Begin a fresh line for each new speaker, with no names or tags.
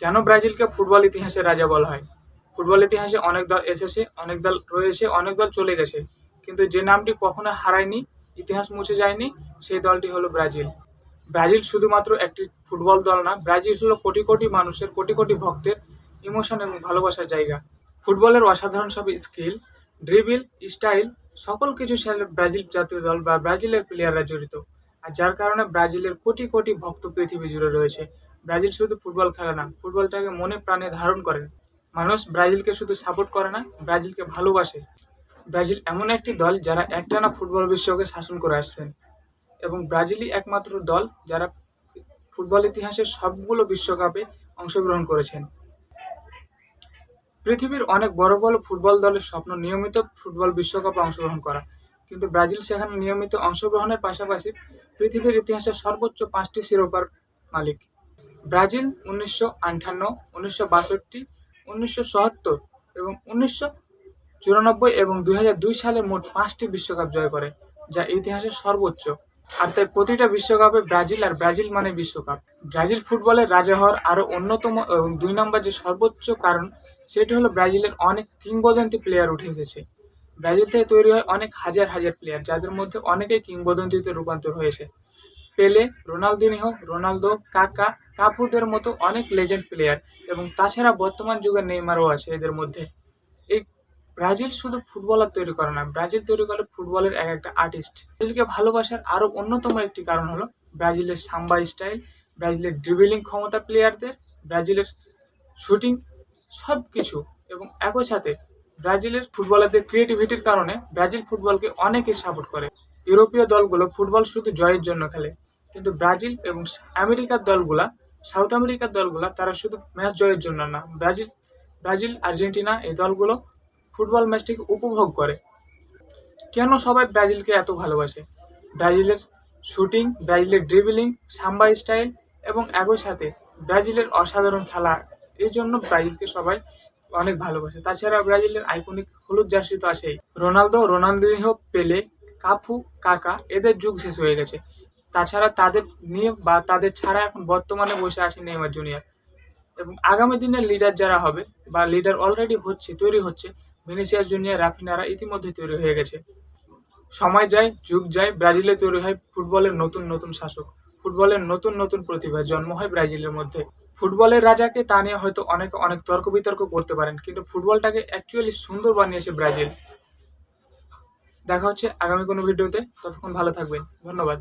কেন ব্রাজিলকে ফুটবল ইতিহাসের রাজা বলা হয়? ফুটবল ইতিহাসে অনেক দল এসেছে, অনেক দল রয়েছে, অনেক দল চলে গেছে, কিন্তু যে নামটি কখনো হারায়নি, ইতিহাস মুছে যায়নি, সেই দলটি হলো ব্রাজিল। ব্রাজিল শুধুমাত্র একটি ফুটবল দল না, ব্রাজিল হলো কোটি কোটি মানুষের, কোটি কোটি ভক্তের ইমোশন এবং ভালোবাসার জায়গা। ফুটবলের অসাধারণ সব স্কিল, ড্রিবল, স্টাইল, সকল কিছুর সাথে ব্রাজিল জাতীয় দল বা ব্রাজিলের প্লেয়াররা জড়িত। আর যার কারণে ব্রাজিলের কোটি কোটি ভক্ত পৃথিবী জুড়ে রয়েছে। ব্রাজিল শুধু ফুটবল খেলে না, ফুটবলটাকে মনে প্রাণে ধারণ করেন। মানুষ ব্রাজিলকে শুধু সাপোর্ট করে না, ব্রাজিলকে ভালোবাসে। ব্রাজিল এমন একটি দল যারা একটানা ফুটবল বিশ্বকে শাসন করে আসছেন, এবং ব্রাজিলই একমাত্র দল যারা ফুটবল ইতিহাসের সবগুলো বিশ্বকাপে অংশগ্রহণ করেছেন। পৃথিবীর অনেক বড় বড় ফুটবল দলের স্বপ্ন নিয়মিত ফুটবল বিশ্বকাপে অংশগ্রহণ করা, কিন্তু ব্রাজিল সেখানে নিয়মিত অংশগ্রহণের পাশাপাশি পৃথিবীর ইতিহাসে সর্বোচ্চ 5টি শিরোপার মালিক। ব্রাজিল 1958, 1962, 1974 এবং 1994 এবং 2002 সালে মোট 5টি বিশ্বকাপ জয় করে, যা ইতিহাসের সর্বোচ্চ। আর তাই প্রতিটা বিশ্বকাপে ব্রাজিল আর ব্রাজিল মানে বিশ্বকাপ। ব্রাজিল ফুটবলের রাজা হওয়ার আরো অন্যতম এবং 2 নম্বর যে সর্বোচ্চ কারণ, সেটি হলো ব্রাজিলের অনেক কিংবদন্তি প্লেয়ার উঠে এসেছে। ব্রাজিল থেকে তৈরি হয় অনেক হাজার হাজার প্লেয়ার, যাদের মধ্যে অনেকেই কিংবদন্তিতে রূপান্তর হয়েছে। পেলে, রোনালদিনহো, রোনালদো, কাকা, কাপুদের মতো অনেক লেজেন্ড প্লেয়ার, এবং তাছাড়া বর্তমান যুগের নেইমারও আছে এদের মধ্যে। এই ব্রাজিল শুধু ফুটবলার তৈরি করে না, ব্রাজিল তৈরি করে ফুটবলের এক একটা আর্টিস্ট। ব্রাজিলকে ভালোবাসার আরো অন্যতম একটি কারণ হলো ব্রাজিলের সাম্বা স্টাইল, ব্রাজিলের ড্রিবলিং ক্ষমতা প্লেয়ারদের, ব্রাজিলের শুটিং, সব কিছু। এবং একই সাথে ব্রাজিলের ফুটবলারদের ক্রিয়েটিভিটির কারণে ব্রাজিল ফুটবলকে অনেকেই সাপোর্ট করে। ইউরোপীয় দলগুলো ফুটবল শুধু জয়ের জন্য খেলে, কিন্তু ব্রাজিল এবং আমেরিকার দলগুলা, সাউথ আমেরিকার দলগুলা, তারা শুধু ম্যাচ জয়ের জন্য না, ব্রাজিল, আর্জেন্টিনা এই দলগুলো ফুটবল ম্যাচটিকে উপভোগ করে। কেন সবাই ব্রাজিলকে এত ভালোবাসে? ব্রাজিলের শুটিং, ব্রাজিলের ড্রিবলিং, সাম্বা স্টাইল এবং একই সাথে ব্রাজিলের অসাধারণ খেলা, এই জন্য ব্রাজিলকে সবাই অনেক ভালোবাসে। তাছাড়া ব্রাজিলের আইকনিক হলুদ জার্সি তো আছেই। রোনালদিনহো, পেলে, কাফু, কাকা, এদের যুগ শেষ হয়ে গেছে। তাছাড়া তাদের নিয়ে বা তাদের ছাড়া এখন বর্তমানে বসে আছে নেইমার জুনিয়র। এবং আগামী দিনের লিডার যারা হবে বা লিডার অলরেডি হচ্ছে, তৈরি হচ্ছে, ভিনিসিয়াস জুনিয়র, রাফিনারা ইতিমধ্যে তৈরি হয়ে গেছে। সময় যায়, যুগ যায়, ব্রাজিলে তৈরি হয় ফুটবলের নতুন নতুন শাসক, ফুটবলের নতুন নতুন প্রতিভা জন্ম হয় ব্রাজিলের মধ্যে। ফুটবলের রাজাকে তা নিয়ে হয়তো অনেক অনেক তর্ক বিতর্ক করতে পারেন, কিন্তু ফুটবলটাকে অ্যাকচুয়ালি সুন্দর বানিয়েছে ব্রাজিল। দেখা হচ্ছে আগামী কোনো ভিডিওতে, ততক্ষণ ভালো থাকবেন, ধন্যবাদ।